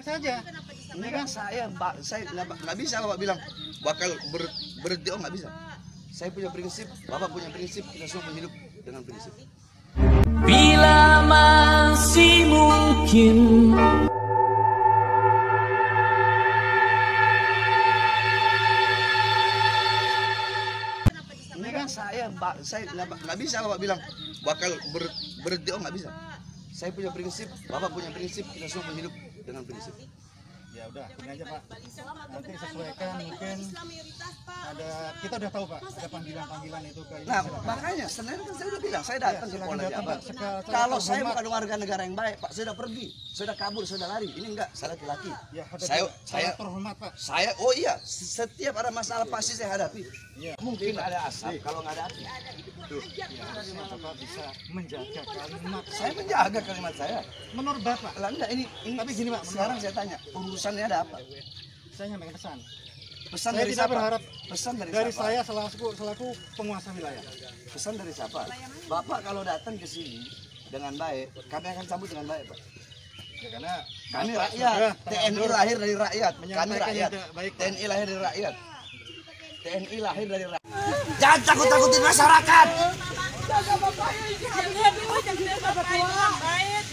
saja. Ini kan saya nggak bisa Bapak bilang bakal berhenti, oh nggak bisa. Saya punya prinsip, Bapak punya prinsip, kita semua hidup dengan prinsip. Bila masih mungkin. Ini kan saya nggak bisa Bapak bilang bakal berhenti, oh nggak bisa. Saya punya prinsip, Bapak punya prinsip, kita semua hidup dengan prinsip. Ya udah, ini aja Pak. Nanti sesuaikan mungkin kita udah tahu Pak, ada panggilan-panggilan itu ke. Nah, makanya Senin kan saya udah bilang, saya datang ke Polda Jabar. Kalau saya bukan warga negara yang baik, Pak, saya udah pergi, saya udah kabur, saya udah lari. Ini enggak, saya laki-laki. Ya, saya terhormat Pak. Oh iya, setiap ada masalah pasti saya hadapi. Ya. Mungkin ada asap, kalau nggak ada api. Tuh. Ya, Bapak bisa menjaga kalimat. Saya menjaga kalimat saya. Menurut Bapak, Lah enggak, ini tapi gini Pak, sekarang saya tanya, urusannya ada apa? saya nyampaikan pesan. Pesan Saya dari tidak siapa? berharap Pesan dari siapa? saya selaku penguasa wilayah. Pesan dari siapa? Bapak kalau datang ke sini dengan baik, kami akan sambut dengan baik, Pak. Ya, karena Kami Bapak rakyat, sudah TNI terlanjur lahir dari rakyat. Kami menyampaikan rakyat. yang baik, Pak. TNI lahir dari rakyat. TNI lahir dari rakyat. Jangan takut-takutin masyarakat. Jaga bapak, jangan bapak, jangan bapak.